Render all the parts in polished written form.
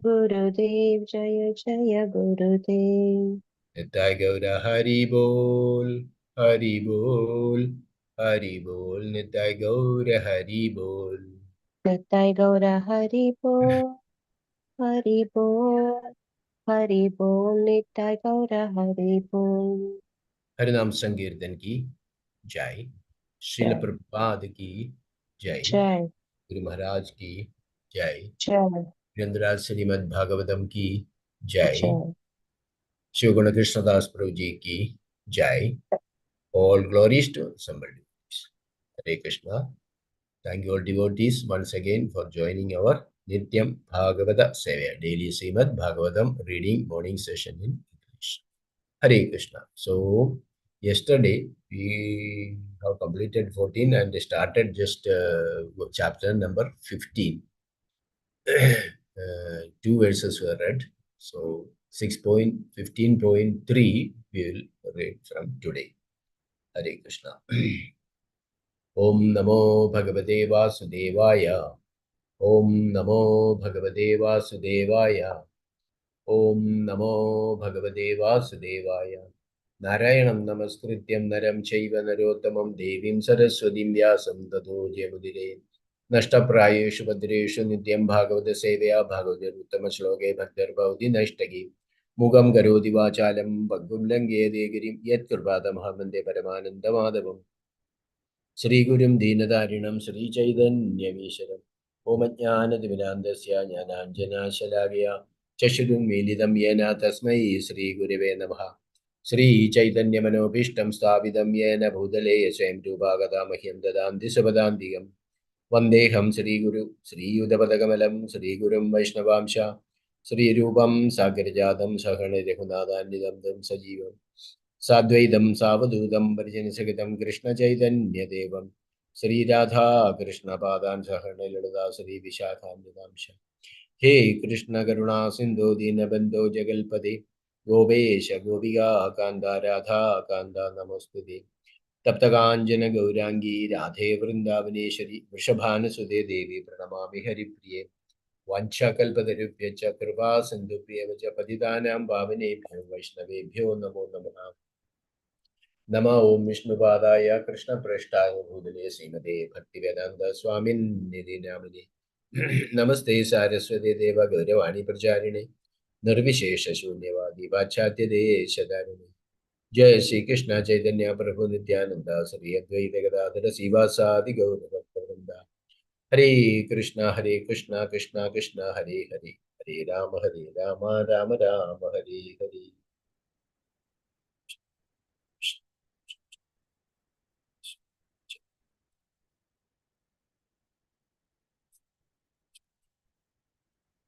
Gurudev Jaya Jaya Gurudev. Nitai Gaura Hari Bol, Hari Bol, Hari Bol, Nitai Gaura Hari Bol. Nitai Gaura Hari Bol, Hari Bol, Hari Bol, Nitai Gaura Hari Bol. हरिनाम संकीर्तन की जय, Srila Jai, Prabhupada की जय, Jai, Guru Maharaj की जय, Jai, ग्रंथराज Shrimad Bhagavatam की जय, Jai. शिव गुण कृष्णदास प्रभु जी की जय. All glories to somebody. Hare Krishna. Thank you all devotees once again for joining our Nityam Bhagavata Sevaya daily Srimad Bhagavatam reading morning session in English. Hare Krishna. So yesterday we have completed 14 and started just chapter number 15. Two verses were read. So 6.15.3 we will read from today. Hare Krishna. Om Namo Bhagavate Vasudevaya. Om Namo Bhagavate Vasudevaya. Om Namo Bhagavate Vasudevaya. Narayanam Namaskrityam Naram Chaiva Narottamam Devim Saraswatim Vyasam Tato Jayamudire. Nashtaprayeshu Bhadreshu Nityam Bhagavata Sevaya Bhagavata Uttama Shloke Bhaktara Bhavati Nashtagi. Mugam Karoti Vachalam Bhagvam Lange Degirim Yet Kurvadam Hamande Paramananda Madhavam. Sri Gurum Dinadarinam Sri Chaitanyamishram Omajnanadivinandasya Jnananjana Shalagya Chashudum Milidam Yena Tasmai Sri Gurave Namaha Sri Chaitanyamanopistam Stavidam Yena Bhudale Swam Tubhagadamahyam Dadanti Sabadandiyam Vandeham Sri Guru Sri Yudavadagamalam Sri Gurum Vaishnavamsha Sri Rupam Sagarjadam Sahana Rehunadandidam Sajivam Sadvaitam Savadudam Parjanasagatam Krishna Chaitanya Devam Sri Radha Krishna Padan Sahana Ladada Sri Vishakhandamsha He Krishna Karuna Sindhu Dinabandho Jagalpade Gopesha Gopiga Kanda Radha Kanda Namastude Taptakanjana Gaurangi Radhe Vrindavaneshwari Vrishabhana Sude Devi Pranamami Haripriye Vanchakalpatarubhyacha Kripa Sindhubhyevacha Patitanam Bhavanebhyo Vaishnavebhyo Namo Namaha Nama Om Vishnupadaya Krishna Prashtaya Bhudale Srimate Bhaktivedanta Swamin Nidhi Namane Namaste Saraswati Deva Gauravani Pracharine Nirvishesha Shunyavadi Vachate Deshadarine Jai Shri Krishna Chaitanya Prabhu Nityananda Sri Advaita Gadadhara Sivasadi Gauravakta Hare Krishna Hare Krishna Krishna Krishna Hare Hare Hare Rama Rama Rama Hare Hare.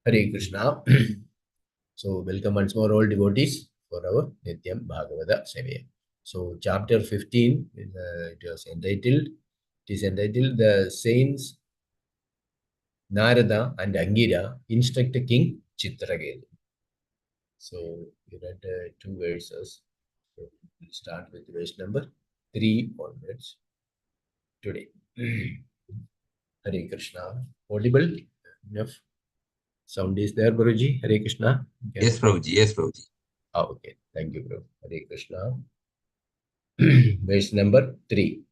Hare Krishna. So, welcome once more, all devotees, for our Nityam Bhagavata Sevaya. So, chapter 15, it is entitled The Saints Narada and Angira Instruct King Citraketu. So, we read two verses. So, we'll start with verse number 3 onwards today. Hare Krishna. Audible? Enough sound is there, Guruji? Hare Krishna. Okay. Yes, Prabhuji. Yes, Prabhuji. Okay. Thank you, bro. Hare Krishna. Verse number 3.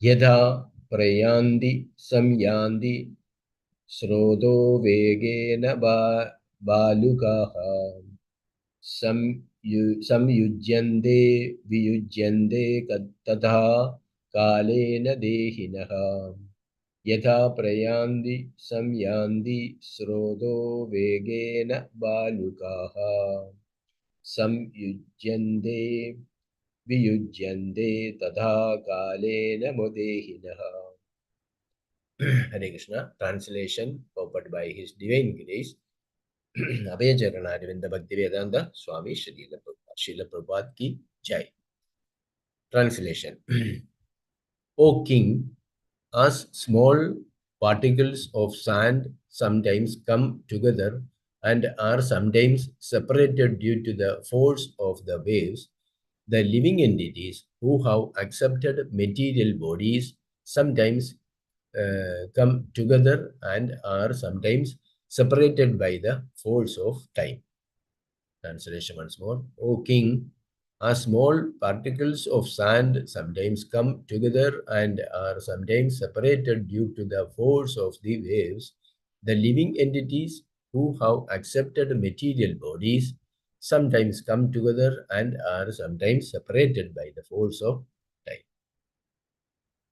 Yadha prayandi samyandi srodo vegena balukaha samyujyande viyujyande tadha kalena dehinaha. Yatha prayandi samyandi srodo vegena balukaha samyujyande viyujyande tadha kalena modehinaha. Hare Krishna. Translation purported by His Divine Grace Abhayacharana Arvinda Bhaktivedanta Swami Srila Prabhupada ki Jai. Translation. O King, as small particles of sand sometimes come together and are sometimes separated due to the force of the waves, the living entities who have accepted material bodies sometimes come together and are sometimes separated by the force of time. Translation once more. O king, as small particles of sand sometimes come together and are sometimes separated due to the force of the waves, the living entities who have accepted material bodies sometimes come together and are sometimes separated by the force of time.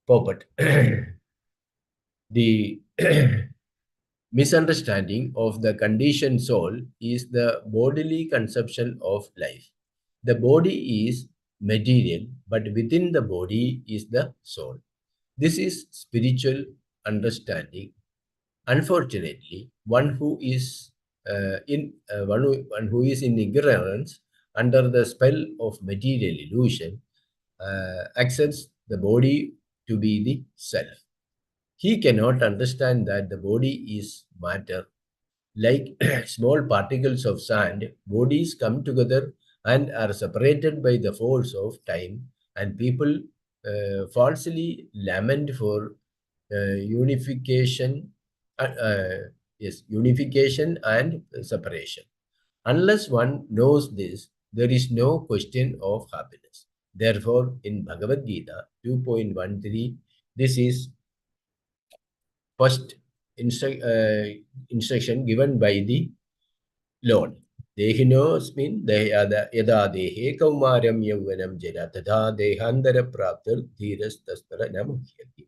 Poppet. The misunderstanding of the conditioned soul is the bodily conception of life. The body is material, but within the body is the soul. This is spiritual understanding. Unfortunately, one who is in ignorance under the spell of material illusion accepts the body to be the self. He cannot understand that the body is matter. Like small particles of sand, bodies come together and are separated by the force of time, and people falsely lament for unification, unification and separation. Unless one knows this, there is no question of happiness. Therefore, in Bhagavad Gita 2.13, this is first instruction given by the Lord. Dehinosmin yada dehe kaumaryam yauvanam jara tadha dehantara praptar dhiras taspara namuhyati.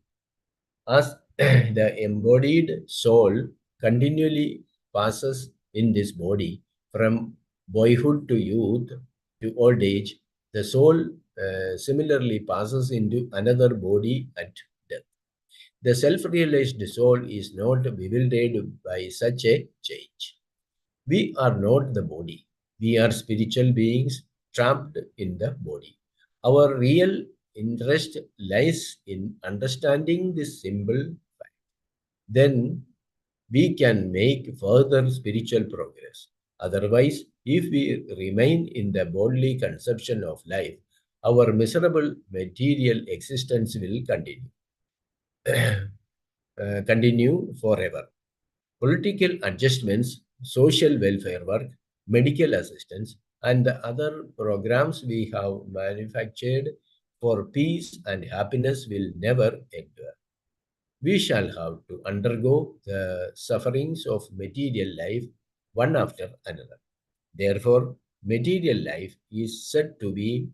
As the embodied soul continually passes in this body from boyhood to youth to old age, the soul similarly passes into another body at death. The self-realized soul is not bewildered by such a change. We are not the body. We are spiritual beings trapped in the body. Our real interest lies in understanding this simple fact. Then we can make further spiritual progress. Otherwise, if we remain in the bodily conception of life, our miserable material existence will continue. Continue forever. Political adjustments, social welfare work, medical assistance, and the other programs we have manufactured for peace and happiness will never endure. We shall have to undergo the sufferings of material life one after another. Therefore, material life is said to be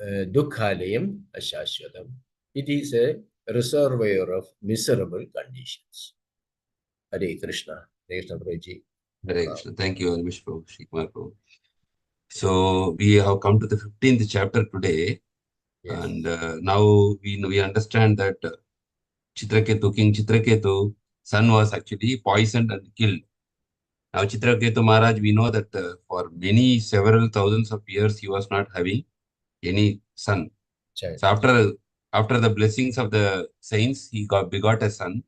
Dukhalayam Ashashwatam. It is a reservoir of miserable conditions. Hare Krishna. Hare Krishna Prabhuji. Hare Krishna. Thank you very much, Prabhu. Shikmar Prabhu. So we have come to the 15th chapter today, Yes. and now we understand that Citraketu, King Citraketu, son was actually poisoned and killed. Now Citraketu Maharaj, we know that for many several thousands of years he was not having any son. Child. So after the blessings of the saints, he begot a son.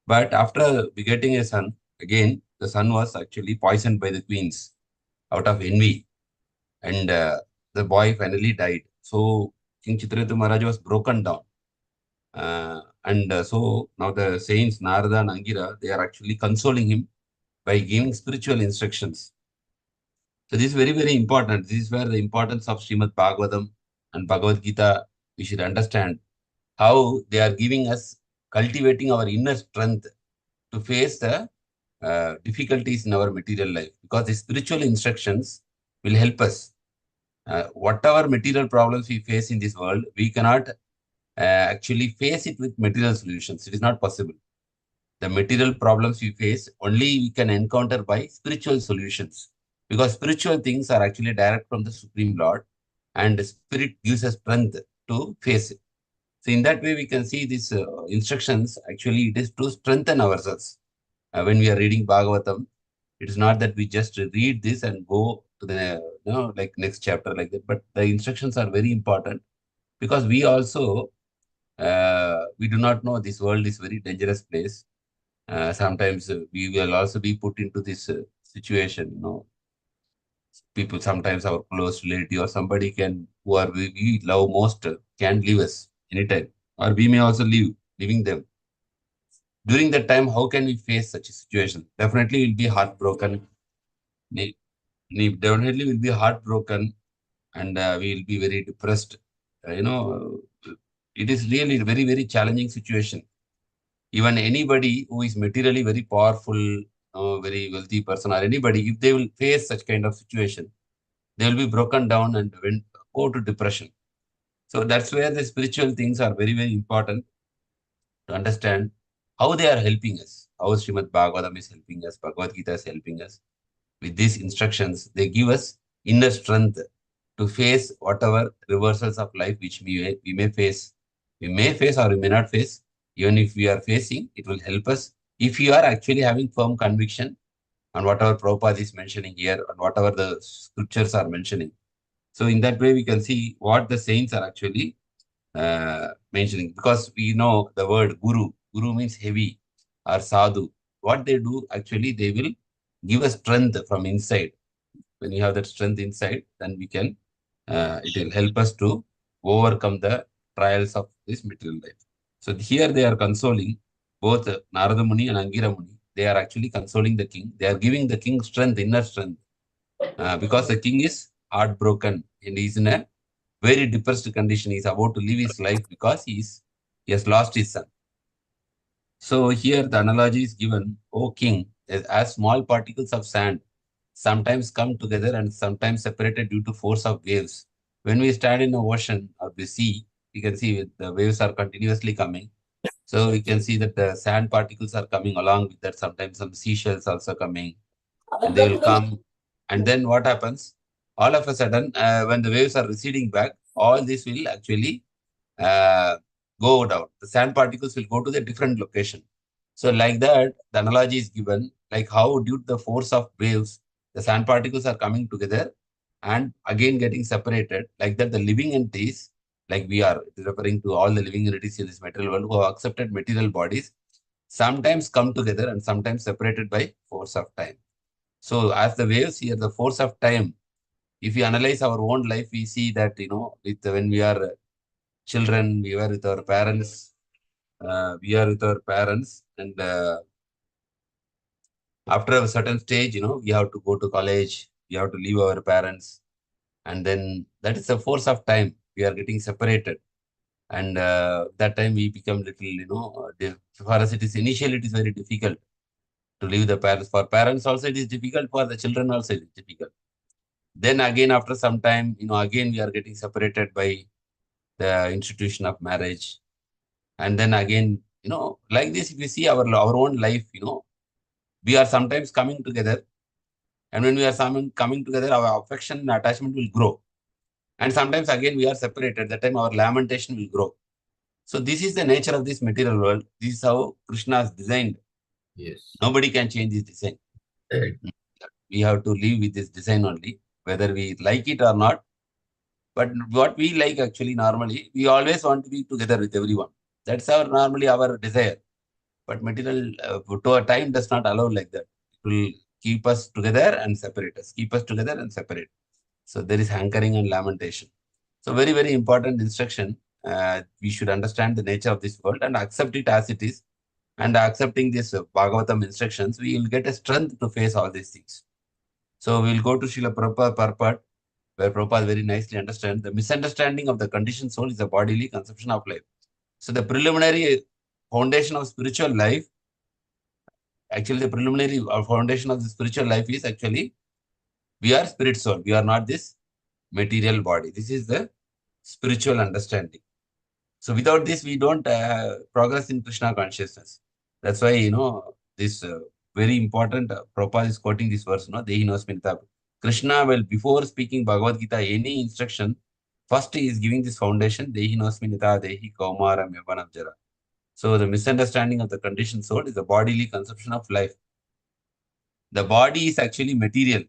But after begetting a son, again the son was actually poisoned by the queens out of envy, and the boy finally died. So King Chitraketu Maharaj was broken down. So now the saints Narada and Angira, they are actually consoling him by giving spiritual instructions. So this is very, very important. This is where the importance of Srimad Bhagavatam and Bhagavad Gita, we should understand how they are giving us, cultivating our inner strength to face the difficulties in our material life. Because the spiritual instructions will help us. Whatever material problems we face in this world, we cannot actually face it with material solutions. It is not possible. The material problems we face only we can encounter by spiritual solutions, because spiritual things are actually direct from the Supreme Lord, and the Spirit gives us strength to face it. So in that way, we can see these instructions, actually it is to strengthen ourselves. When we are reading Bhagavatam, it is not that we just read this and go to the like next chapter like that, but the instructions are very important, because we also we do not know this world is very dangerous place. Sometimes we will also be put into this situation. People, sometimes our close relative or somebody can, who are we love most, can leave us anytime, or we may also leaving them. During that time, how can we face such a situation? Definitely we'll be heartbroken. Definitely will be heartbroken, and we will be very depressed. It is really a very, very challenging situation. Even anybody who is materially very powerful, very wealthy person, or anybody, if they will face such kind of situation, they will be broken down and go to depression. So that's where the spiritual things are very, very important to understand how they are helping us, how Srimad Bhagavatam is helping us, Bhagavad Gita is helping us. With these instructions, they give us inner strength to face whatever reversals of life which we may face. We may face or we may not face. Even if we are facing, it will help us if you are actually having firm conviction on whatever Prabhupada is mentioning here and whatever the scriptures are mentioning. So in that way, we can see what the saints are actually mentioning, because we know the word guru. Guru means heavy or sadhu. What they do, actually, they will give us strength from inside. When you have that strength inside, then we can, it will help us to overcome the trials of this material life. So here they are consoling both Narada Muni and Angira Muni. They are actually consoling the king. They are giving the king strength, inner strength, because the king is heartbroken and he is in a very depressed condition. He is about to leave his life because he has lost his son. So here the analogy is given, O king, as small particles of sand sometimes come together and sometimes separated due to force of waves. When we stand in the ocean or the sea, we can see the waves are continuously coming. So we can see that the sand particles are coming along with that. Sometimes some seashells also coming, and they will come. And then what happens? All of a sudden, when the waves are receding back, all this will actually uh, go down. The sand particles will go to the different location. So like that, the analogy is given, like how due to the force of waves, the sand particles are coming together and again getting separated. Like that, the living entities, like we are referring to all the living entities in this material world who have accepted material bodies, sometimes come together and sometimes separated by force of time. So as the waves here, the force of time, if we analyze our own life, we see that, with when we are children, we were with our parents, and after a certain stage, we have to go to college, we have to leave our parents, and then that is the force of time. We are getting separated, and that time we become little, for us it is initially it is very difficult to leave the parents. For parents also it is difficult. For the children also it is difficult. Then again after some time, again we are getting separated by the institution of marriage, and then again, like this, if you see our own life, we are sometimes coming together, and when we are coming together, our affection and attachment will grow, and sometimes again we are separated. That time our lamentation will grow. So this is the nature of this material world. This is how Krishna has designed. Yes. Nobody can change this design. We have to live with this design only, whether we like it or not. But what we like actually normally, we always want to be together with everyone. That's normally our desire. But material to a time does not allow like that. It will keep us together and separate us, keep us together and separate. So there is hankering and lamentation. So very, very important instruction. We should understand the nature of this world and accept it as it is. And accepting this Bhagavatam instructions, we will get a strength to face all these things. So we'll go to Srila Prabhupada purport, where Prabhupada very nicely understands the misunderstanding of the conditioned soul is a bodily conception of life. So the preliminary foundation of spiritual life, actually the preliminary foundation of the spiritual life is actually we are spirit soul. We are not this material body. This is the spiritual understanding. So without this, we don't progress in Krishna consciousness. That's why, this very important, Prabhupada is quoting this verse, Dehi Nosminita. Krishna, well, before speaking Bhagavad Gita, any instruction, first he is giving this foundation, Dehi Nosminita, Dehi Kaumaram Yavanam Jara. So the misunderstanding of the conditioned soul is the bodily conception of life. The body is actually material,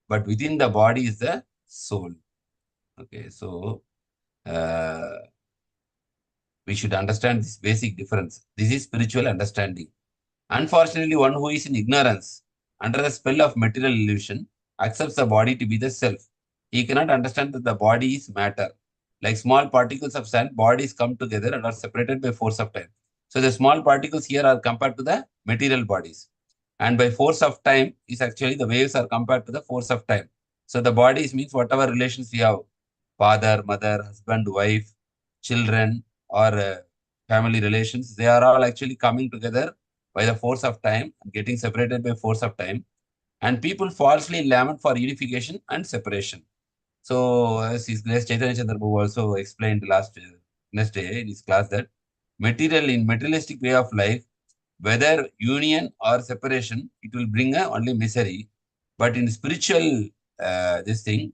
but within the body is the soul. Okay, so we should understand this basic difference. This is spiritual understanding. Unfortunately, one who is in ignorance, under the spell of material illusion, accepts the body to be the self. He cannot understand that the body is matter. Like small particles of sand, bodies come together and are separated by force of time. So the small particles here are compared to the material bodies. And by force of time is actually the waves are compared to the force of time. So the bodies means whatever relations we have, father, mother, husband, wife, children, or family relations, they are all actually coming together by the force of time and getting separated by force of time. And people falsely lament for unification and separation. So as his Grace Chaitanya Chandra Prabhu also explained next day in his class that in materialistic way of life, whether union or separation, it will bring only misery. But in spiritual this thing,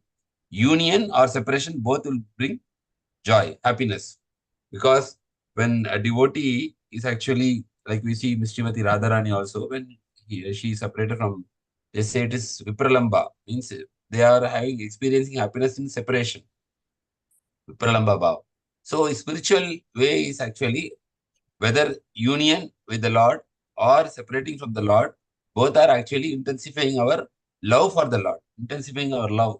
union or separation both will bring joy, happiness. Because when a devotee is actually, like we see Mr. Radharani also, when she is separated from, they say it is Vipralamba, means they are experiencing happiness in separation. Vipralamba Bhav. So spiritual way is actually whether union with the Lord or separating from the Lord, both are actually intensifying our love for the Lord, intensifying our love.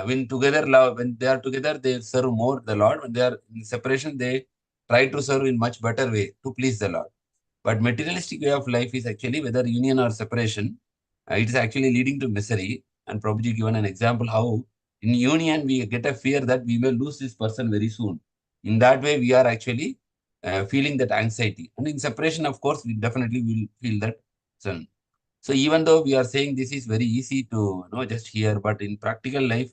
When they are together, they serve more the Lord. When they are in separation, they try to serve in much better way to please the Lord. But materialistic way of life is actually whether union or separation, it is actually leading to misery. And Prabhuji given an example how in union we get a fear that we may lose this person very soon. In that way, we are actually feeling that anxiety. And in separation, of course, we definitely will feel that. So even though we are saying this is very easy to just hear, but in practical life,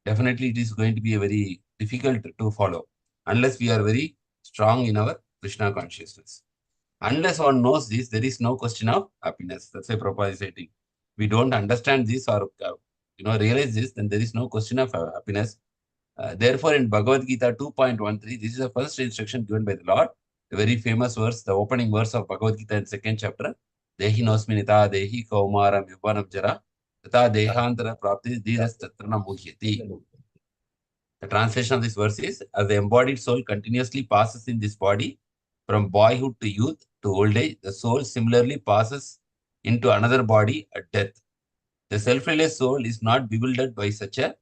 definitely it is going to be a very difficult to follow unless we are very strong in our Krishna consciousness. Unless one knows this, there is no question of happiness. That's why Prabhupada is saying. We don't understand this or realize this, then there is no question of happiness. Therefore, in Bhagavad Gita 2.13, this is the first instruction given by the Lord. A very famous verse, the opening verse of Bhagavad Gita in second chapter. Dehi nosminita dehi kaumaram yuvanam jara tata dehantara prapti dhiras tatrana muhyati. The translation of this verse is, as the embodied soul continuously passes in this body from boyhood to youth to old age, the soul similarly passes into another body at death. The self-realized soul is not bewildered by such a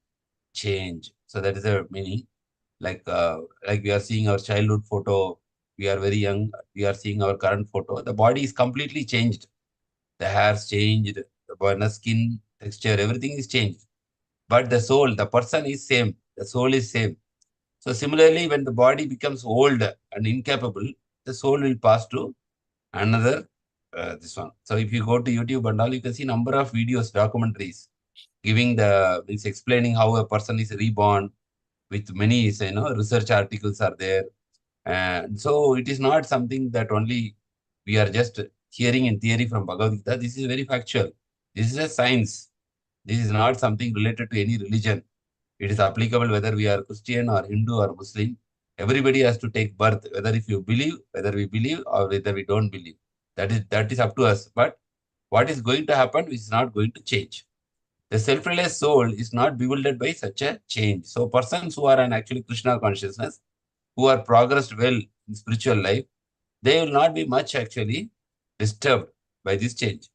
change. So that is the meaning. Like we are seeing our childhood photo, we are very young, we are seeing our current photo. The body is completely changed. The hair's changed, the skin texture, everything is changed. But the soul, the person is same. The soul is same. So similarly, when the body becomes old and incapable, the soul will pass to another this one. So if you go to YouTube and all, you can see number of videos, documentaries, giving means explaining how a person is reborn with many research articles are there. And so it is not something that only we are just hearing in theory from Bhagavad Gita. This is very factual. This is a science. This is not something related to any religion. It is applicable whether we are Christian or Hindu or Muslim. Everybody has to take birth, whether if you believe, whether we believe or whether we don't believe. That is up to us. But what is going to happen is not going to change. The self-realized soul is not bewildered by such a change. So persons who are an actually Krishna consciousness, who are progressed well in spiritual life, they will not be much actually disturbed by this change.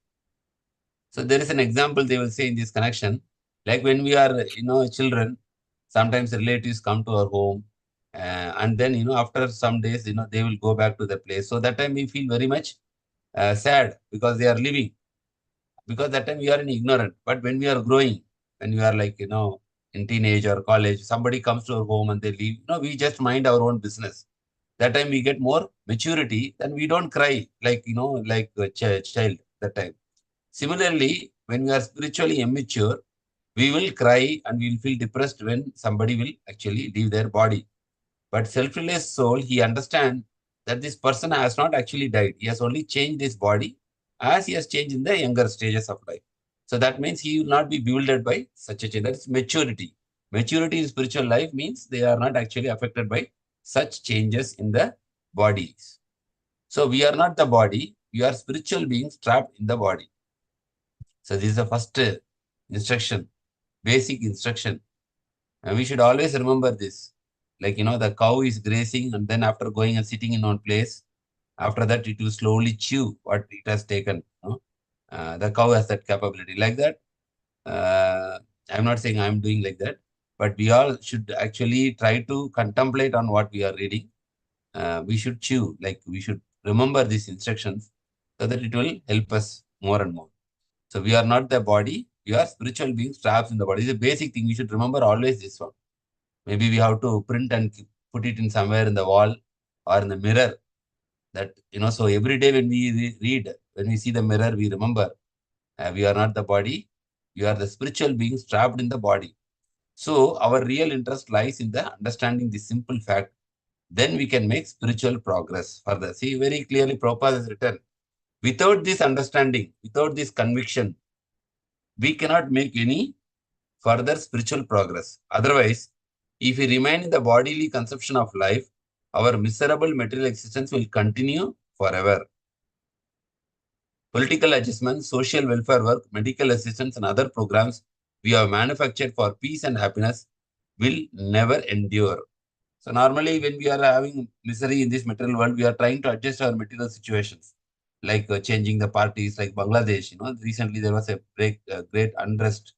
So there is an example they will say in this connection, like when we are, children, sometimes relatives come to our home, and then, after some days, they will go back to the place. So that time we feel very much sad because they are leaving, because that time we are in ignorant. But when we are growing, when we are like, in teenage or college, somebody comes to our home and they leave, we just mind our own business. That time we get more maturity, then we don't cry like, like a child that time. Similarly, when we are spiritually immature, we will cry and we will feel depressed when somebody will actually leave their body. But self-realized soul, he understands that this person has not actually died. He has only changed his body as he has changed in the younger stages of life. So that means he will not be bewildered by such a change. That is maturity. Maturity in spiritual life means they are not actually affected by such changes in the bodies. So we are not the body. We are spiritual beings trapped in the body. So this is the first instruction, basic instruction. And we should always remember this. Like, the cow is grazing and then after going and sitting in one place, after that it will slowly chew what it has taken. The cow has that capability. Like that, I'm not saying I'm doing like that, but we all should actually try to contemplate on what we are reading. We should chew, like we should remember these instructions so that it will help us more and more. So we are not the body, we are spiritual beings trapped in the body. It's a basic thing. We should remember always this one. Maybe we have to print and put it in somewhere in the wall or in the mirror. That, so every day when we read, when we see the mirror, we remember we are not the body, we are the spiritual beings trapped in the body. So our real interest lies in the understanding this simple fact. Then we can make spiritual progress further. See, very clearly Prabhupada has written, without this understanding, without this conviction, we cannot make any further spiritual progress. Otherwise, if we remain in the bodily conception of life, our miserable material existence will continue forever. Political adjustments, social welfare work, medical assistance, and other programs we have manufactured for peace and happiness will never endure. So normally when we are having misery in this material world, we are trying to adjust our material situations, like changing the parties, like Bangladesh. Recently there was a great unrest.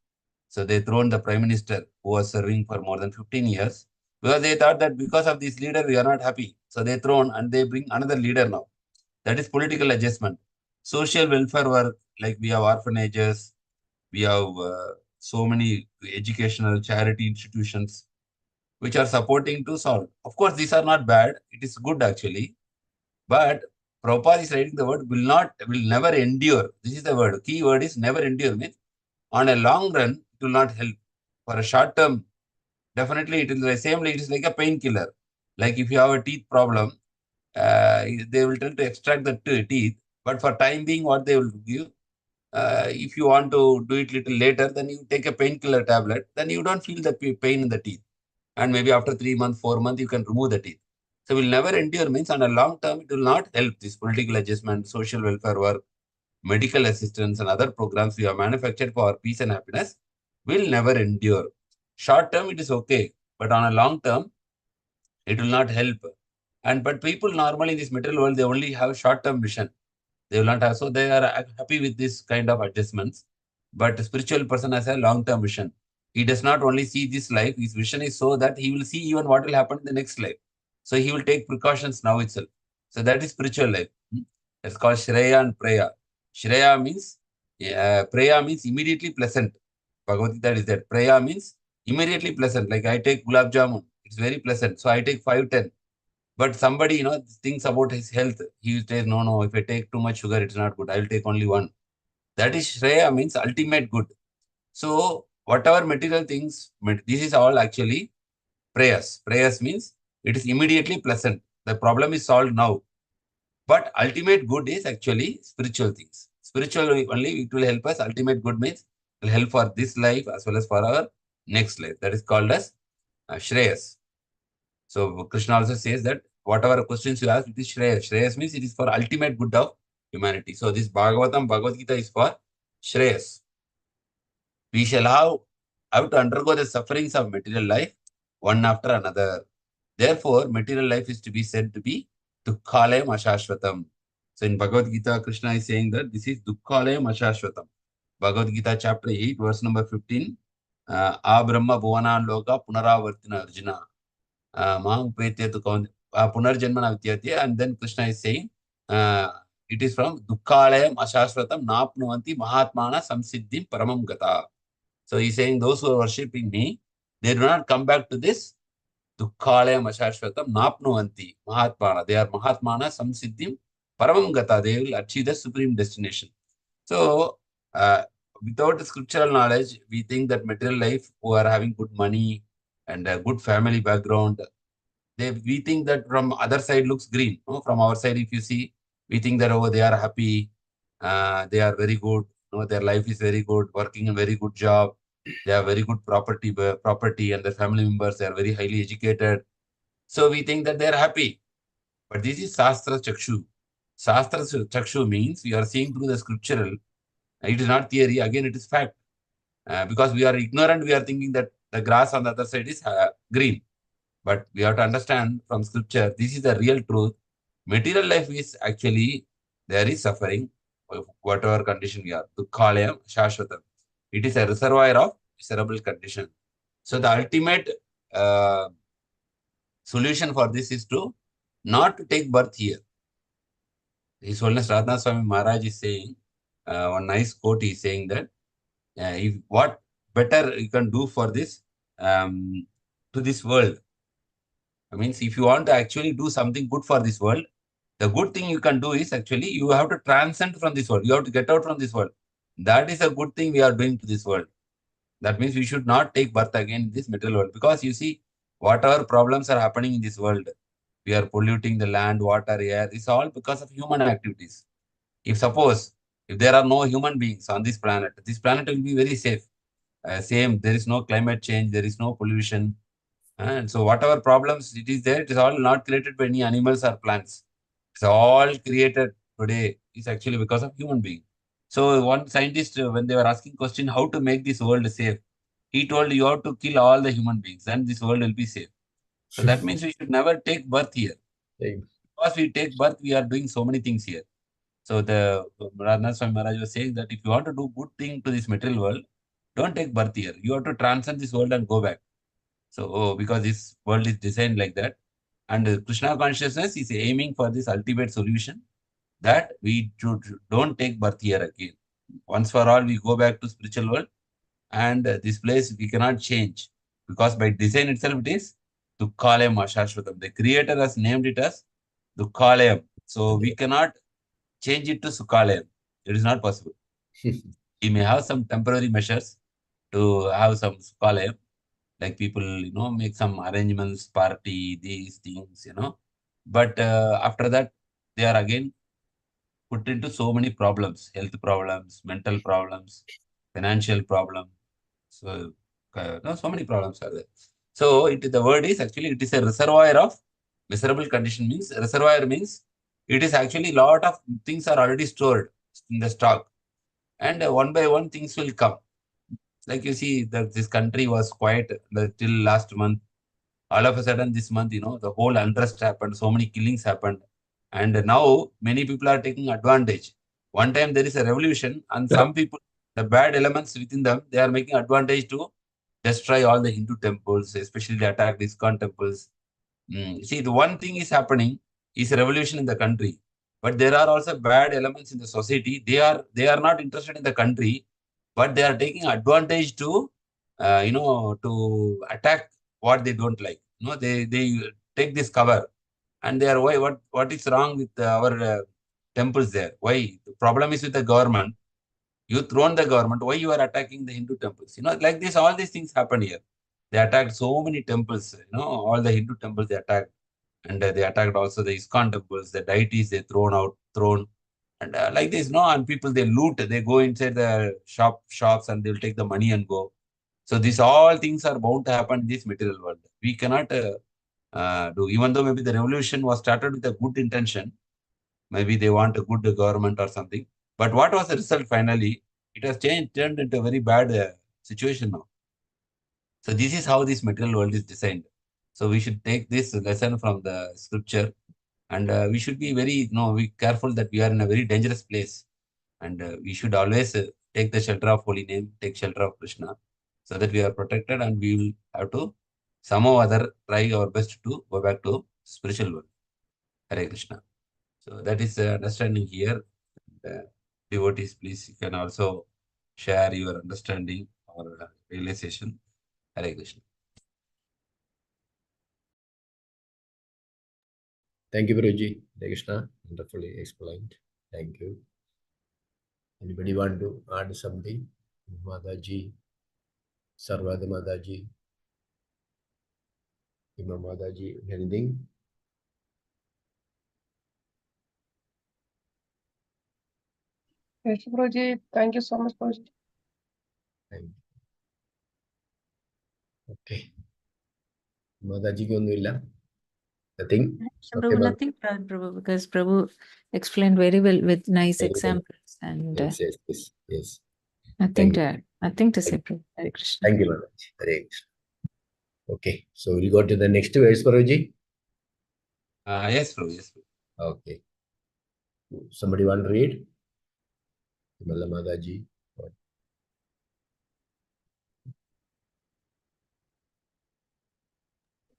So they thrown the prime minister who was serving for more than 15 years because they thought that because of this leader, we are not happy. So they thrown and they bring another leader now. That is political adjustment. Social welfare work, like we have orphanages, we have so many educational charity institutions which are supporting to solve. Of course, these are not bad. It is good actually. But Prabhupada is writing the word will never endure. This is the word. Key word is never endure. Means on a long run, it will not help. For a short term, definitely it is the same. It is like a painkiller. Like if you have a teeth problem, they will tell to extract the teeth. But for time being, what they will give, if you want to do it little later, then you take a painkiller tablet. Then you don't feel the pain in the teeth. And maybe after 3 months, 4 months, you can remove the teeth. So will never endure means on a long term, it will not help. This political adjustment, social welfare work, medical assistance, and other programs we have manufactured for peace and happiness will never endure. Short term, it is okay. But on a long term, it will not help. But people normally in this material world, they only have short-term vision. They will not have, so they are happy with this kind of adjustments. But a spiritual person has a long-term vision. He does not only see this life, his vision is so that he will see even what will happen in the next life. So he will take precautions now itself. So that is spiritual life. It's called Shreya and Preya. Shreya means, Preya means immediately pleasant. Bhagavad Gita is that. Preya means immediately pleasant. Like I take gulab jamun, it's very pleasant. So I take 5-10. But somebody, thinks about his health. He says, no, if I take too much sugar, it's not good. I will take only one. That is Shreya means ultimate good. So whatever material things, this is all actually prayers. Prayers means it is immediately pleasant. The problem is solved now. But ultimate good is actually spiritual things. Spiritual only it will help us. Ultimate good means it will help for this life as well as for our next life. That is called as Shreyas. So Krishna also says that whatever questions you ask, it is Shreyas. Shreyas means it is for ultimate good of humanity. So this Bhagavatam, Bhagavad Gita is for Shreyas. We shall have to undergo the sufferings of material life one after another. Therefore, material life is to be said to be Dukkhalayam Ashashvatam. So in Bhagavad Gita, Krishna is saying that this is Dukkhalayam Ashashvatam. Bhagavad Gita chapter 8, verse number 15. Abrahma Bhuvana Loka Punaravartina Arjuna. Punarjanmana Vidyate. And then Krishna is saying, it is from Dukkhalayam Ashashvatam Napnuvanti Mahatmana Samsiddhim Paramam Gata. So he's saying those who are worshipping me, they do not come back to this Dukkhalayam Ashashvatam Napnuvanti Mahatmana. They are Mahatmana Samsiddhim Paramam Gata. They will achieve the supreme destination. So without the scriptural knowledge, we think that material life who are having good money and a good family background, we think that from other side looks green. From our side, if you see, we think that they are happy, they are very good, their life is very good, working a very good job, they have very good property, and their family members, they are very highly educated. So we think that they are happy. But this is Shastra Chakshu. Shastra Chakshu means we are seeing through the scriptural. It is not theory. Again, it is fact. Because we are ignorant, we are thinking that the grass on the other side is green. But we have to understand from scripture, this is the real truth. Material life is actually, there is suffering, whatever condition we are. Dukkhalayam Shashvatam. It is a reservoir of miserable condition. So the ultimate solution for this is to not to take birth here. His Holiness Radha Swami Maharaj is saying, one nice quote, he is saying that, if what better you can do for this, to this world. I mean, if you want to actually do something good for this world, the good thing you can do is actually you have to transcend from this world. You have to get out from this world. That is a good thing we are doing to this world. That means we should not take birth again in this material world. Because you see, whatever problems are happening in this world, we are polluting the land, water, air, it's all because of human activities. If suppose, if there are no human beings on this planet will be very safe. Same, there is no climate change, there is no pollution. And so whatever problems it is there, it is all not created by any animals or plants. It's all created today is actually because of human being. So one scientist, when they were asking question how to make this world safe, he told you have to kill all the human beings and this world will be safe. So that means we should never take birth here. Same. Because we take birth, we are doing so many things here. So the Radha Swami Maharaj was saying that if you want to do good thing to this material world, don't take birth here. You have to transcend this world and go back. So because this world is designed like that, and Krishna consciousness is aiming for this ultimate solution that we don't take birth here again. Once for all, we go back to spiritual world, and this place we cannot change because by design itself it is Dukkalayam Ashashvatam. The Creator has named it as Dukkalayam. So we cannot change it to Sukhalayam. It is not possible. We may have some temporary measures to have some Sukhalayam, like people, make some arrangements, party, these things, But after that, they are again put into so many problems, health problems, mental problems, financial problems. So, no, so many problems are there. So, the word is actually, it is a reservoir of miserable condition. Means reservoir means it is actually lot of things are already stored in the stock, and one by one things will come. Like you see that this country was quiet till last month. All of a sudden this month, the whole unrest happened, so many killings happened. And now many people are taking advantage. One time there is a revolution and some people, the bad elements within them, they are making advantage to destroy all the Hindu temples, especially the attack ISKCON temples. See, the one thing is happening is a revolution in the country, but there are also bad elements in the society. They are not interested in the country, but they are taking advantage to attack what they don't like. They take this cover, and they are why what is wrong with our temples there? Why the problem is with the government? You thrown the government. Why you are attacking the Hindu temples? Like this, all these things happen here. They attacked so many temples. All the Hindu temples they attacked, and they attacked also the ISKCON temples. The deities they thrown, and like this. And people they loot. They go inside the shops, and they'll take the money and go. So these all things are bound to happen in this material world. We cannot do, even though maybe the revolution was started with a good intention. Maybe they want a good government or something. But what was the result finally? It has turned into a very bad situation now. So this is how this material world is designed. So we should take this lesson from the scripture, and we should be very, we careful that we are in a very dangerous place, and we should always take the shelter of holy name, take shelter of Krishna, so that we are protected, and we will have to somehow or other try our best to go back to spiritual world. Hare Krishna. So that is understanding here. Devotees, please, you can also share your understanding or realization. Hare Krishna. Thank you, Guruji. Hare Krishna. Wonderfully explained. Thank you. Anybody want to add something? Mataji, Sarvada Mataji, Imam Mataji, anything? Yes, Guruji, thank you so much, Guruji. Thank you. Okay. Matajiക്ക് ഒന്നുമില്ല. Nothing. Okay, Prabhu, nothing, Prabhu, because Prabhu explained very well with nice Very well. examples and Yes. nothing Thank to you. add, nothing to say, Prabhu. Hare Krishna. Thank you, Mataji. Hare Krishna. Okay, so we'll go to the next verse, Guruji. Yes, Prabhu. Yes, Prabhu. Okay. Somebody want to read? Malla Mataji.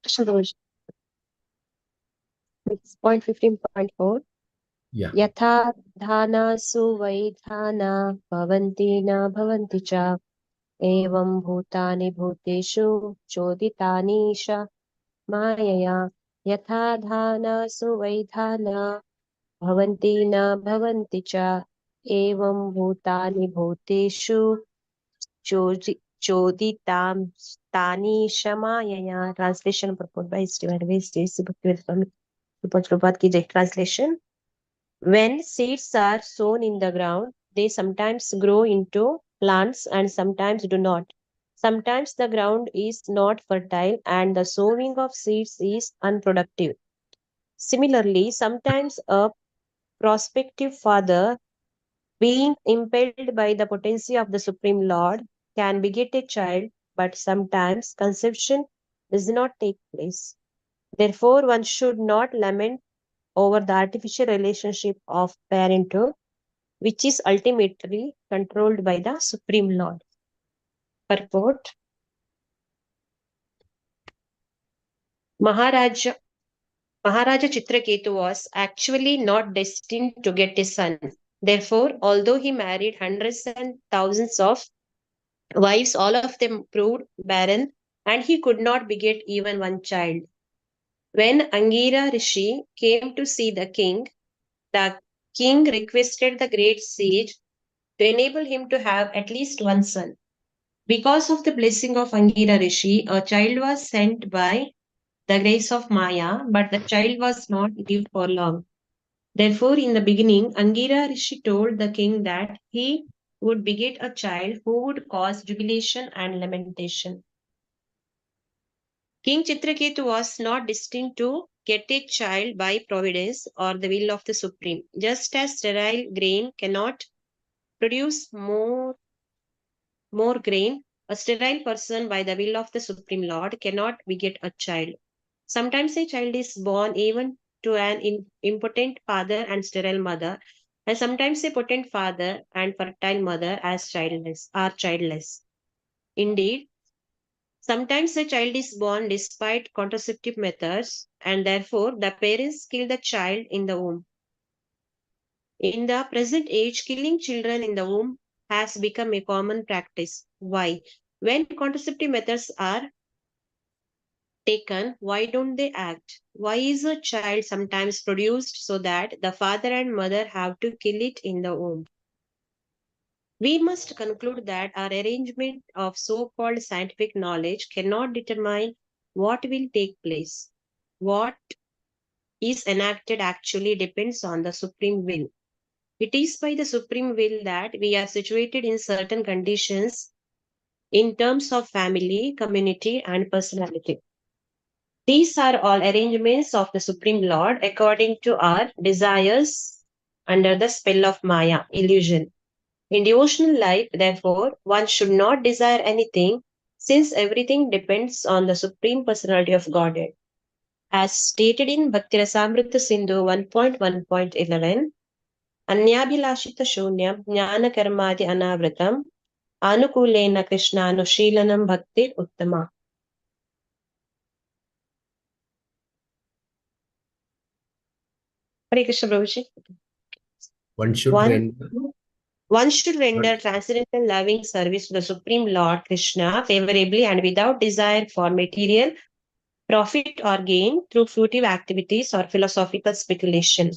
Krishna Guruji. It's point 15.4. Yeah. यथा धानासु वै धाना भवन्ति न भवन्ति च एवं भूतानि भूतेषु चोदितानि च मायया यथा धानासु वै धाना भवन्ति न भवन्ति च एवं भूतानि भूतेषु चोदितां तानि च मायया. Translation purport by Srimad Prabhupada ki Jai. Translation. When seeds are sown in the ground, they sometimes grow into plants and sometimes do not. Sometimes the ground is not fertile and the sowing of seeds is unproductive. Similarly, sometimes a prospective father, being impelled by the potency of the Supreme Lord, can beget a child, but sometimes conception does not take place. Therefore, one should not lament over the artificial relationship of parenthood, which is ultimately controlled by the Supreme Lord. Purport. Maharaja Citraketu was actually not destined to get a son. Therefore, although he married hundreds and thousands of wives, all of them proved barren, and he could not beget even one child. When Angira Rishi came to see the king requested the great sage to enable him to have at least one son. Because of the blessing of Angira Rishi, a child was sent by the grace of Maya, but the child was not lived for long. Therefore, in the beginning, Angira Rishi told the king that he would beget a child who would cause jubilation and lamentation. King Citraketu was not destined to get a child by providence or the will of the Supreme. Just as sterile grain cannot produce more grain, a sterile person by the will of the Supreme Lord cannot beget a child. Sometimes a child is born even to an impotent father and sterile mother, and sometimes a potent father and fertile mother are childless. Indeed, sometimes a child is born despite contraceptive methods, and therefore the parents kill the child in the womb. In the present age, killing children in the womb has become a common practice. Why? When contraceptive methods are taken, why don't they act? Why is a child sometimes produced so that the father and mother have to kill it in the womb? We must conclude that our arrangement of so-called scientific knowledge cannot determine what will take place. What is enacted actually depends on the supreme will. It is by the supreme will that we are situated in certain conditions in terms of family, community, and personality. These are all arrangements of the Supreme Lord according to our desires under the spell of Maya, illusion. In devotional life, therefore, one should not desire anything since everything depends on the Supreme Personality of Godhead. As stated in Bhakti Rasamrita Sindhu 1.1.11, Anyabhilashita Shunyam Jnana Karmadi Anavratam Anukulena Krishna Anushilanam Bhakti Uttama. Hare Krishna Prabhuji. One should One should render transcendental loving service to the Supreme Lord Krishna favorably and without desire for material profit or gain through fruitive activities or philosophical speculation.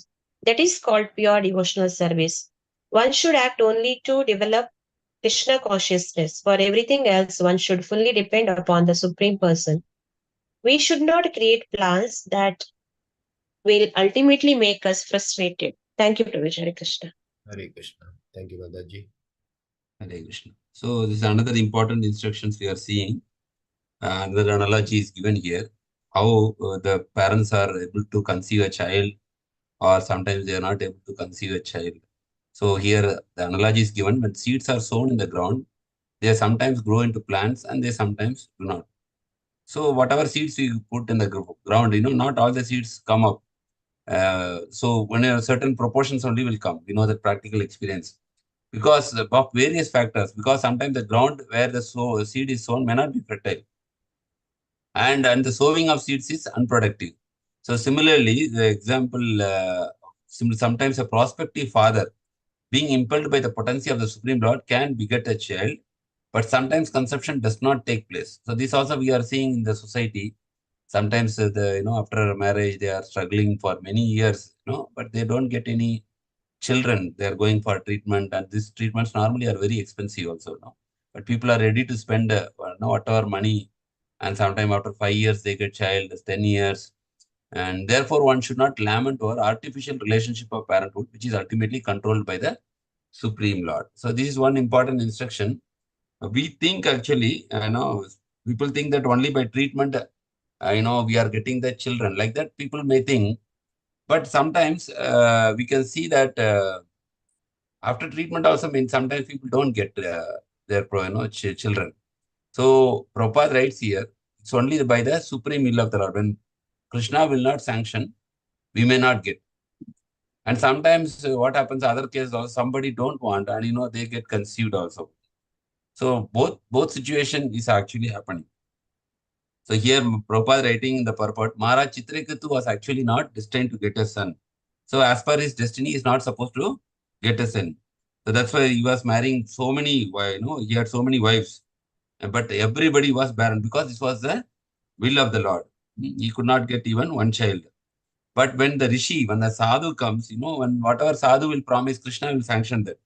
That is called pure devotional service. One should act only to develop Krishna consciousness. For everything else, one should fully depend upon the Supreme Person. We should not create plans that will ultimately make us frustrated. Thank you, Prabhuji. Hare Krishna. Hare Krishna. Thank you, Mataji. Hare Krishna. So this is another important instructions we are seeing. Another analogy is given here. How the parents are able to conceive a child, or sometimes they are not able to conceive a child. So here the analogy is given: when seeds are sown in the ground, they sometimes grow into plants and they sometimes do not. So whatever seeds we put in the ground, not all the seeds come up. So when a certain proportions only will come, that practical experience. Because of various factors, because sometimes the ground where the seed is sown may not be fertile. And the sowing of seeds is unproductive. So similarly, the example sometimes a prospective father being impelled by the potency of the Supreme Lord can beget a child, but sometimes conception does not take place. So this also we are seeing in the society. Sometimes after marriage they are struggling for many years, but they don't get any children. They are going for treatment, and these treatments normally are very expensive also. But people are ready to spend whatever money, and sometime after 5 years they get child, 10 years. And therefore, one should not lament over artificial relationship of parenthood, which is ultimately controlled by the Supreme Lord. So this is one important instruction. We think actually, people think that only by treatment, we are getting the children. Like that, people may think. But sometimes we can see that after treatment also means sometimes people don't get their children. So Prabhupada writes here, it's only by the supreme will of the Lord. When Krishna will not sanction, we may not get. And sometimes what happens, other cases also, somebody don't want, and they get conceived also. So both situation is actually happening. So here Prabhupada writing in the purport, Maharaj Citraketu was actually not destined to get a son. So as per his destiny, he is not supposed to get a son. So that's why he was marrying so many, he had so many wives. But everybody was barren because this was the will of the Lord. He could not get even one child. But when the Rishi, when the Sadhu comes, when whatever Sadhu will promise, Krishna will sanction that.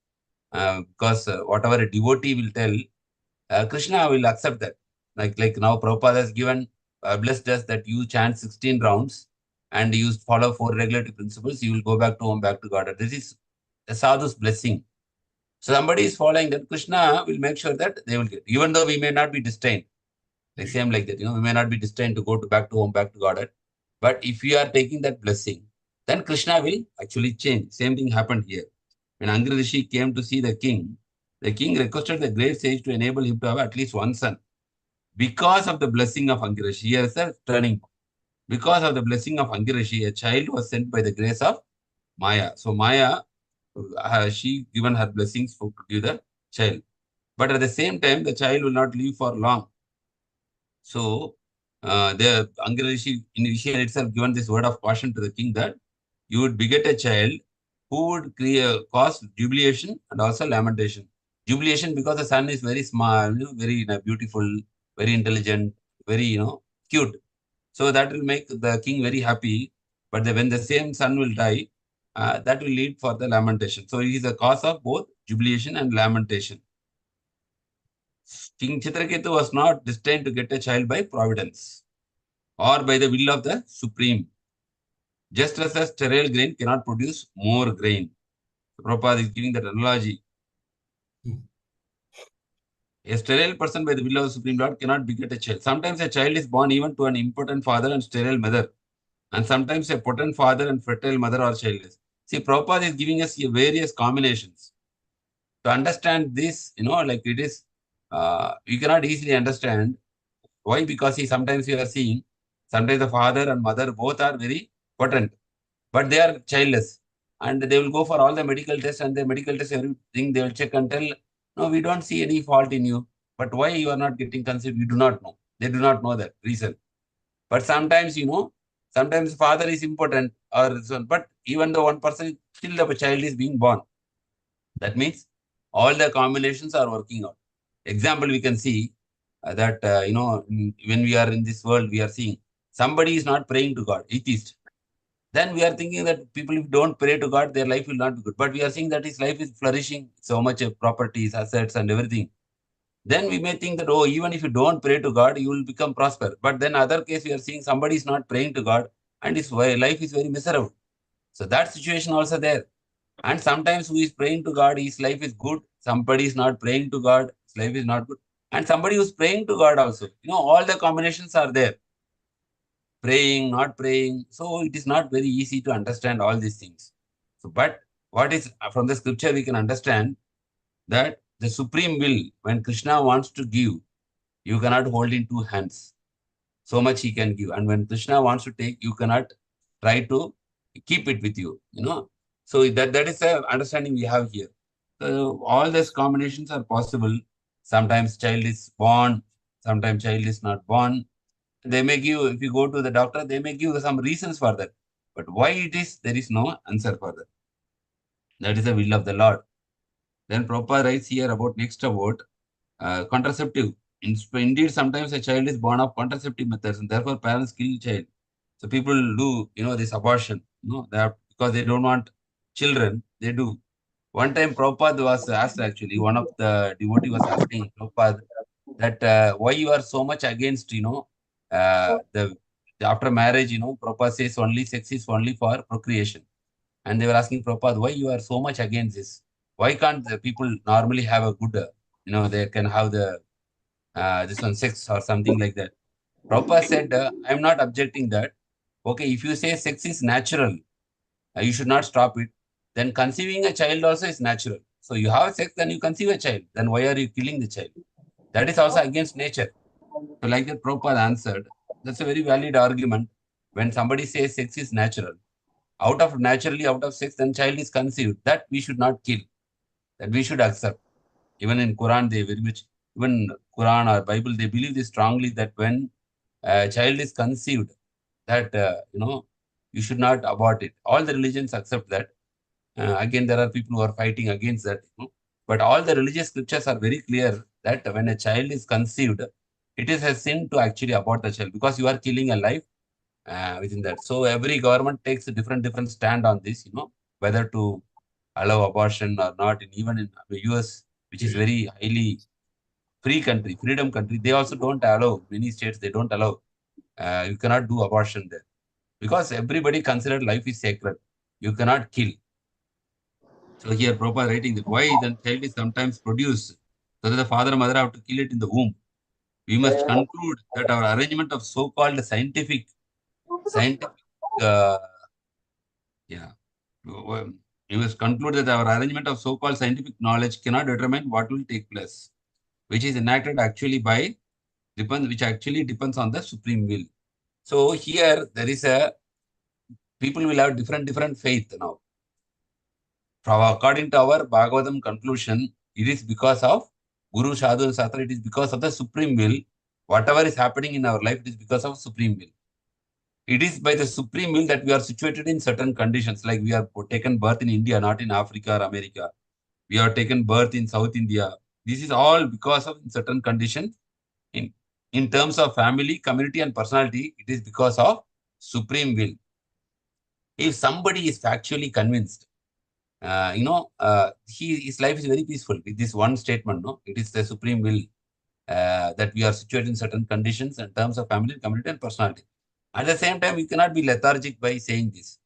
Because whatever a devotee will tell, Krishna will accept that. Like now Prabhupada has given, blessed us that you chant 16 rounds and you follow 4 regulatory principles, you will go back to home, back to God. This is a sadhu's blessing. So somebody is following that, Krishna will make sure that they will get, even though we may not be destined. Like same like that, we may not be destined to go back to home, back to God. But if you are taking that blessing, then Krishna will actually change. Same thing happened here. When Angira Rishi came to see the king requested the great sage to enable him to have at least one son. Because of the blessing of Angira Rishi, here is a turning point. Because of the blessing of Angira Rishi, a child was sent by the grace of Maya. So Maya, she given her blessings to give the child. But at the same time, the child will not live for long. So the Angira Rishi in Rishi itself given this word of caution to the king that you would beget a child who would cause jubilation and also lamentation. Jubilation because the son is very small, very beautiful, very intelligent, very cute. So that will make the king very happy. But when the same son will die, that will lead for the lamentation. So it is a cause of both jubilation and lamentation. King Citraketu was not destined to get a child by providence or by the will of the Supreme. Just as a sterile grain cannot produce more grain. Prabhupada is giving that analogy. A sterile person by the will of the Supreme Lord cannot beget a child. Sometimes a child is born even to an impotent father and sterile mother. And sometimes a potent father and fertile mother are childless. See, Prabhupada is giving us various combinations. To understand this, like it is, you cannot easily understand. Why? Because sometimes you are seeing, sometimes the father and mother both are very potent, but they are childless. And they will go for all the medical tests, and the medical tests, everything they will check and tell, no, we don't see any fault in you. But why you are not getting conceived, you do not know. They do not know that reason. But sometimes, sometimes father is important, or so, but even though one person, still the child is being born. That means all the combinations are working out. Example, we can see that, when we are in this world, we are seeing somebody is not praying to God, atheist. Then we are thinking that people, if don't pray to God, their life will not be good. But we are seeing that his life is flourishing, so much of properties, assets, and everything. Then we may think that, even if you don't pray to God, you will become prosper. But then other case, we are seeing somebody is not praying to God, and his life is very miserable. So that situation also there. And sometimes who is praying to God, his life is good. Somebody is not praying to God, his life is not good. And somebody who is praying to God also. All the combinations are there. Praying, not praying. So it is not very easy to understand all these things. So, but what is from the scripture we can understand that the supreme will, when Krishna wants to give, you cannot hold in 2 hands. So much he can give. And when Krishna wants to take, you cannot try to keep it with you. So that is the understanding we have here. So all these combinations are possible. Sometimes child is born, sometimes child is not born. They may give, if you go to the doctor, they may give some reasons for that. But why it is, there is no answer for that. That is the will of the Lord. Then Prabhupada writes here about next about contraceptive. Indeed, sometimes a child is born of contraceptive methods, and therefore parents kill the child. So people do, this abortion, because they don't want children, they do. One time Prabhupada was asked, actually, one of the devotee was asking Prabhupada that why you are so much against, the after marriage, Prabhupada says only sex is only for procreation. And they were asking Prabhupada, why you are so much against this? Why can't the people normally have a good, they can have the this one sex or something like that? Prabhupada said, I'm not objecting that. Okay, if you say sex is natural, you should not stop it. Then conceiving a child also is natural. So you have sex, then you conceive a child. Then why are you killing the child? That is also against nature. So like that, Prabhupada answered, that's a very valid argument. When somebody says sex is natural, out of sex, then child is conceived. That we should not kill. That we should accept. Even in Quran, they very much, even Quran or Bible, they believe this strongly that when a child is conceived, that, you should not abort it. All the religions accept that. Again, there are people who are fighting against that. But all the religious scriptures are very clear that when a child is conceived, it is a sin to actually abort the child because you are killing a life within that. So every government takes a different stand on this, whether to allow abortion or not. And even in the US, which is very highly freedom country, they also don't allow, many states, they don't allow, you cannot do abortion there. Because everybody considered life is sacred. You cannot kill. So here Prabhupada writing that why then child is sometimes produced so that the father and mother have to kill it in the womb. We must conclude that our arrangement of so-called scientific, uh, yeah, we must conclude that our arrangement of so-called scientific knowledge cannot determine what will take place, which is enacted actually which actually depends on the supreme will. So here there is people will have different faith now. According to our Bhagavatam conclusion, it is because of Guru, Sadhu, and Sastra, it is because of the supreme will. Whatever is happening in our life, it is because of supreme will. It is by the supreme will that we are situated in certain conditions, like we are taken birth in India, not in Africa or America. We are taken birth in South India. This is all because of certain conditions. In terms of family, community, and personality, it is because of supreme will. If somebody is factually convinced, his life is very peaceful with this one statement. No, it is the supreme will that we are situated in certain conditions in terms of family, community, and personality. At the same time, you cannot be lethargic by saying this.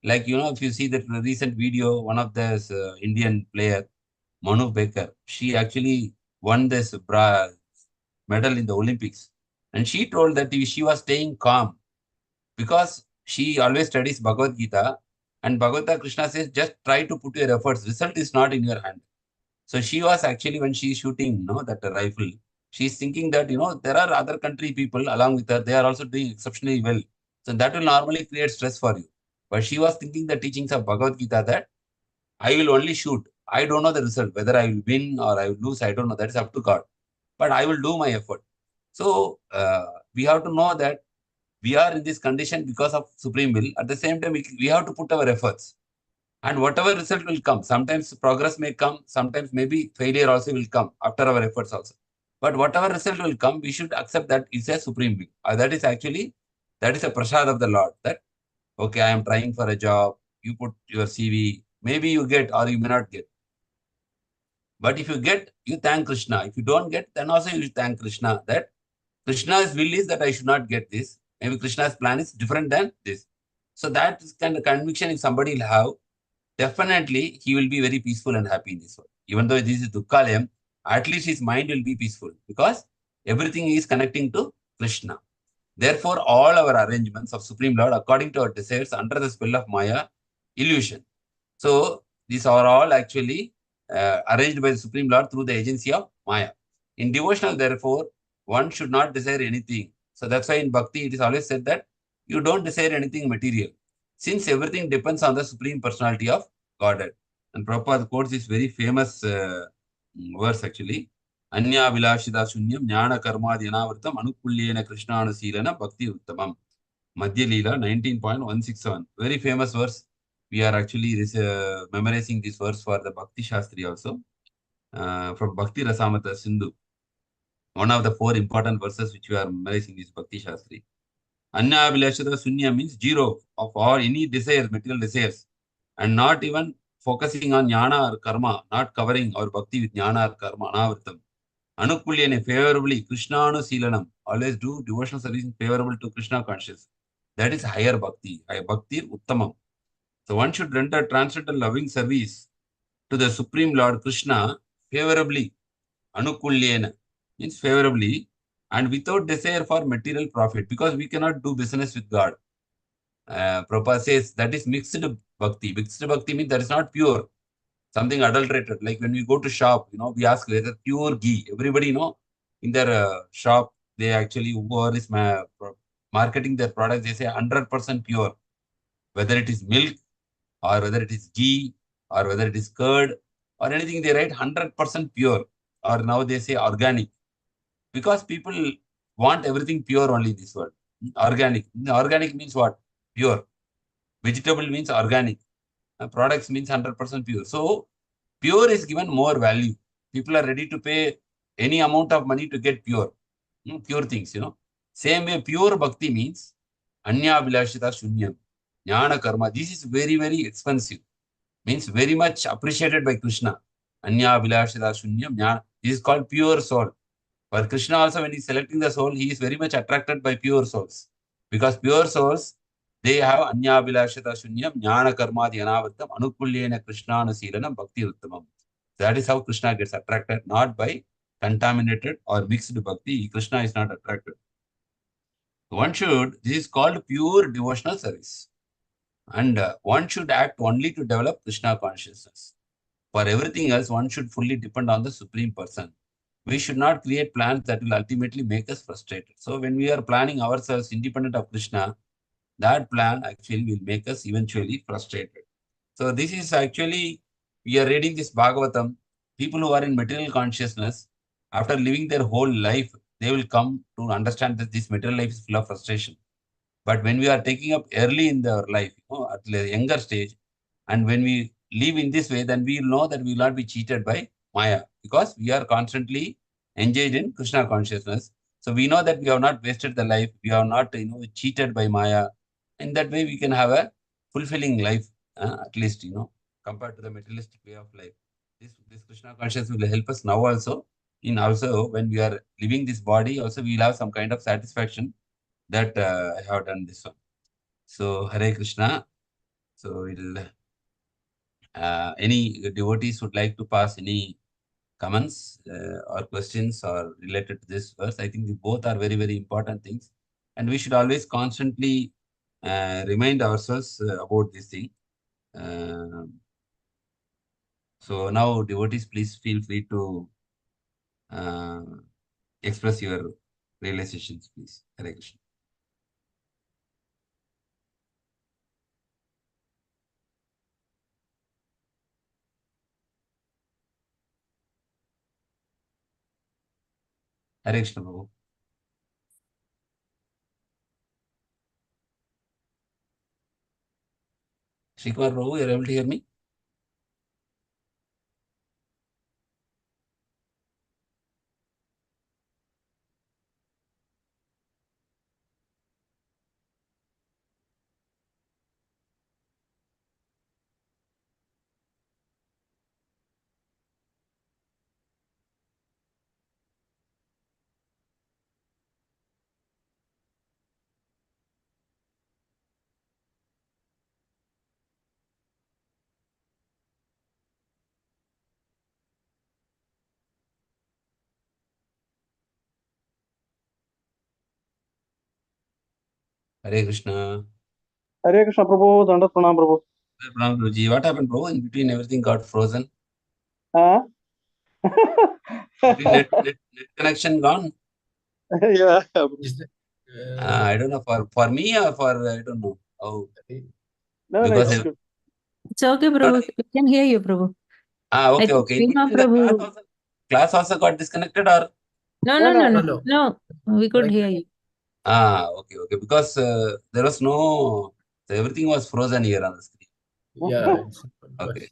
Like, if you see that recent video, one of the Indian player, Manu Baker, she actually won this medal in the Olympics. And she told that she was staying calm because she always studies Bhagavad Gita. And Bhagavad Gita, Krishna says, just try to put your efforts. Result is not in your hand. So she was actually, when she is shooting, that rifle, she's thinking that, there are other country people along with her. They are also doing exceptionally well. So that will normally create stress for you. But she was thinking the teachings of Bhagavad Gita that I will only shoot. I don't know the result. Whether I will win or I will lose, I don't know. That is up to God. But I will do my effort. So we have to know that we are in this condition because of supreme will. At the same time, we have to put our efforts. And whatever result will come, sometimes progress may come, sometimes maybe failure also will come after our efforts also. But whatever result will come, we should accept that it's a supreme will. That is a prasad of the Lord. That, okay, I am trying for a job. You put your CV. Maybe you get or you may not get. But if you get, you thank Krishna. If you don't get, then also you thank Krishna. That Krishna's will is that I should not get this. Maybe Krishna's plan is different than this. So that kind of conviction if somebody will have, definitely he will be very peaceful and happy in this world. Even though this is Dukkalayam, at least his mind will be peaceful because everything is connecting to Krishna. Therefore, all our arrangements of Supreme Lord, according to our desires, under the spell of Maya, illusion. So these are all actually arranged by the Supreme Lord through the agency of Maya. In devotional, therefore, one should not desire anything. So that's why in Bhakti, it is always said that you don't desire anything material, since everything depends on the Supreme Personality of Godhead. And Prabhupada quotes this very famous verse actually. Anya vilashida shunyam jnana karma dhyanavartam anukulyena krishnana silana bhakti uttamam. Madhya Leela 19.167. Very famous verse. We are actually memorizing this verse for the Bhakti Shastri also. From Bhakti Rasamata Sindhu. One of the 4 important verses which we are memorizing is Bhakti Shastri. Anya Abhilashata Sunya means zero of all any desires, material desires, and not even focusing on jnana or karma, not covering our bhakti with jnana or karma, anavritam. Anukulyane, favorably, Krishna anu Silanam, always do devotional service favorable to Krishna conscious. That is higher bhakti, higher bhakti uttamam. So one should render transcendental loving service to the Supreme Lord Krishna favorably, anukulyena, means favorably, and without desire for material profit, because we cannot do business with God. Prabhupada says that is mixed bhakti. Mixed bhakti means that is not pure, something adulterated. Like when we go to shop, we ask whether pure ghee. Everybody, in their shop, they actually, whoever is marketing their products, they say 100% pure. Whether it is milk or whether it is ghee or whether it is curd or anything, they write 100% pure. Or now they say organic. Because people want everything pure only in this world. Organic. Organic means what? Pure. Vegetable means organic. Products means 100% pure. So, pure is given more value. People are ready to pay any amount of money to get pure. Pure things, Same way, pure bhakti means Anya Vilashita Shunyam. Jnana Karma. This is very, very expensive. Means very much appreciated by Krishna. Anya Vilashita Shunyam. Jnana. This is called pure soul. For Krishna also, when he's selecting the soul, he is very much attracted by pure souls. Because pure souls, they have Anya Vilashata Shunyam, Jnana Karma Dhyanavartam, Anukulyena Krishna Anusilanam, Bhakti Uttamam. That is how Krishna gets attracted, not by contaminated or mixed bhakti. Krishna is not attracted. This is called pure devotional service. And one should act only to develop Krishna consciousness. For everything else, one should fully depend on the Supreme Person. We should not create plans that will ultimately make us frustrated. So when we are planning ourselves independent of Krishna, that plan actually will make us eventually frustrated. So this is actually, we are reading this Bhagavatam. People who are in material consciousness, after living their whole life, they will come to understand that this material life is full of frustration. But when we are taking up early in our life, at a younger stage, and when we live in this way, then we will know that we will not be cheated by Maya, because we are constantly engaged in Krishna consciousness. So we know that we have not wasted the life, we have not cheated by Maya. In that way, we can have a fulfilling life, at least, compared to the materialistic way of life. This Krishna consciousness will help us now also. Also when we are living this body, also we will have some kind of satisfaction that I have done this one. So Hare Krishna. So any devotees would like to pass any comments or questions or related to this verse? I think both are very, very important things, and we should always constantly remind ourselves about this thing. So now, devotees, please feel free to express your realizations, please. Hare Krishna. Hare Krishna, Prabhu. Srikumar Prabhu, you are able to hear me? Hare Krishna. Hare Krishna Prabhu, Danda Pranam Prabhu. Pranam Prabhuji. What happened, Prabhu? In between, everything got frozen. Huh? Net connection gone. Yeah. I don't know, for me or for, I don't know. Oh, No, because it's good. It's okay, Prabhu. We can hear you, Prabhu. I think okay. In Seema between, the Prabhu. class also got disconnected, or? No, No, no, no, no. no. No. No, we could hear you. Okay. Because there was no, everything was frozen here on the screen. Yeah, it's Okay.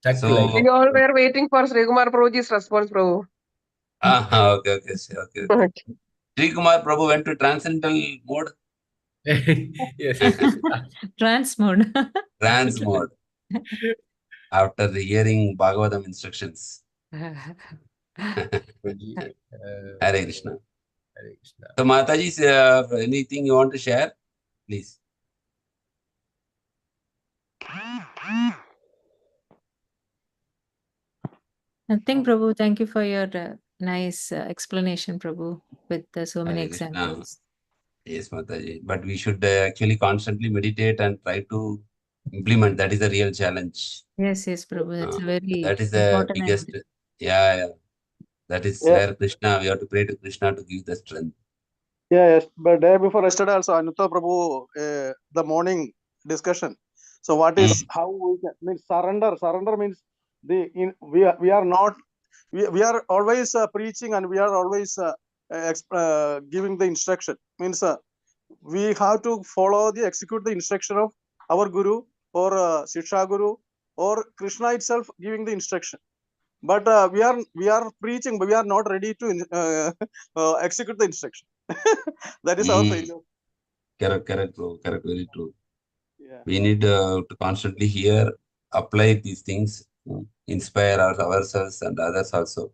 stuck So, like We all were waiting for Sri Kumar Prabhuji's response, Prabhu. okay. Sri Kumar Prabhu went to transcendental mode. yes. Trans mode. Trans mode. After hearing Bhagavatam instructions. Guruji, Hare Krishna. Hare Krishna. So, Mataji, anything you want to share? Please. Nothing, Prabhu. Thank you for your nice explanation, Prabhu, with so many Hare Krishna. examples. Yes, Mataji. But we should actually constantly meditate and try to implement. That is the real challenge. Yes, Prabhu. That's a very That is the important biggest. idea. Yeah. That is Yeah. where Krishna, we have to pray to Krishna to give the strength. Yes, but day before yesterday also, Anutta Prabhu, the morning discussion. So what is how we can means surrender? Surrender means we are not we are always preaching and we are always giving the instruction. Means we have to follow execute the instruction of our Guru or Shiksha Guru or Krishna itself giving the instruction. But we are preaching, but we are not ready to execute the instruction. That is our failure. Correct, bro. Correct, very true. Yeah. We need to constantly hear, apply these things, inspire ourselves and others also.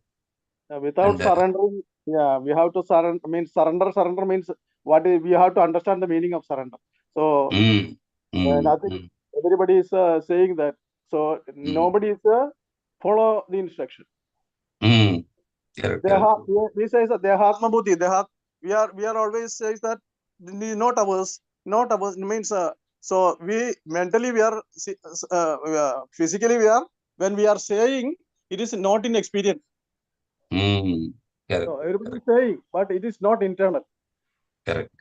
Without surrendering, we have to surrender. Surrender means what is, we have to understand the meaning of surrender. So nothing. Everybody is saying that. So nobody is follow the instruction. Correct. We say that Dehatma Buddhi. We are always says that not ours means so we mentally we are physically we are when we are saying it is not in experience. Correct. So everybody is saying, but it is not internal. Correct.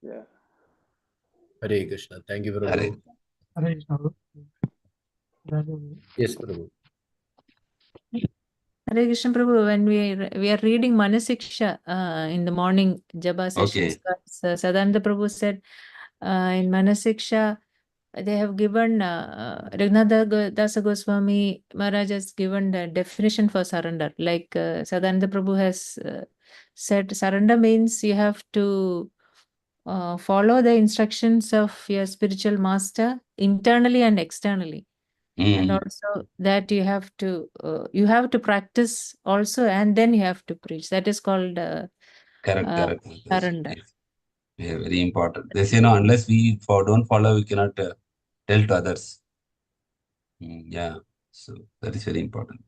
Yeah. Hare Krishna. Thank you, Prabhu. Hare Krishna. Yes, Prabhu. Hare Krishna, Prabhu, when we are reading Manasiksha in the morning Japa sessions, Sadananda Prabhu said in Manasiksha they have given Raghunatha Dasa Goswami Maharaj has given the definition for surrender. Like Sadananda Prabhu has said, surrender means you have to follow the instructions of your spiritual master internally and externally. And also that you have to practice also, and then you have to preach. That is called Correct. surrender. Yeah, very important. They say, no, unless we don't follow, we cannot tell to others. Yeah, so that is very important.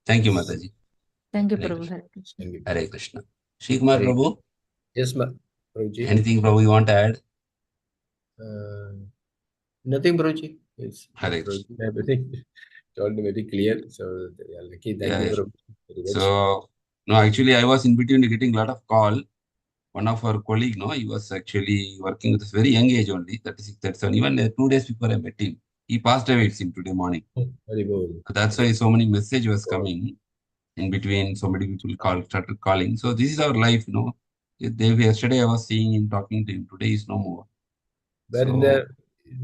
Thank you, Mataji. Thank you, Hare Prabhu. Krishna. Hare Krishna. Thank you. Hare Krishna. Sri Kumar Prabhu, Yes, Prabhuji. anything, Prabhu, you want to add? Nothing, Prabhuji. Yes. Hare Krishna. Everything told very clear. So lucky. Thank you, Prabhu. Very much. So, no, actually, I was in between getting a lot of call. One of our colleague, he was actually working with this very young age only, 36, 37. Even 2 days before I met him, he passed away, it seemed, today morning. Very good. That's why so many messages was coming in between. So many people started calling. So this is our life, Yesterday I was seeing him, talking to him. Today is no more.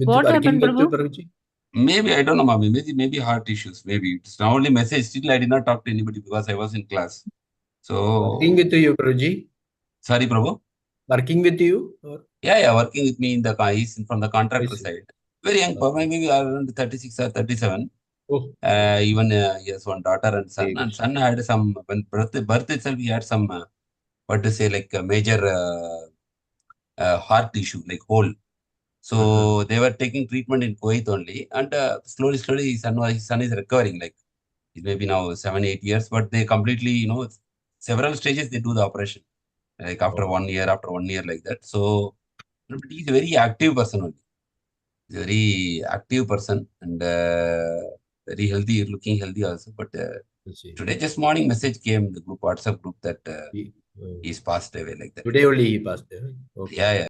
What happened, Prabhu? Prabhuji? Maybe, I don't know, Mami. Maybe heart issues. Maybe it's now only message. Still, I did not talk to anybody because I was in class. So Working with you, Prabhuji? Sorry, Prabhu. Working with you? Or? Yeah, working with me in the car. He's from the contractor side. Very young, maybe around 36 or 37. Oh. Even he has one daughter and son. And son had some, when birth itself, he had some, like a major heart issue, like hole. So they were taking treatment in Kuwait only. And slowly, his son is recovering. Like, it may be now 7-8 years, but they completely, several stages they do the operation. Like after 1 year, like that. So he's a very active person only. He's a very active person and very healthy, looking healthy also. But today, just morning message came in the group, WhatsApp group, that he's passed away like that. Today only he passed away. Okay. Yeah.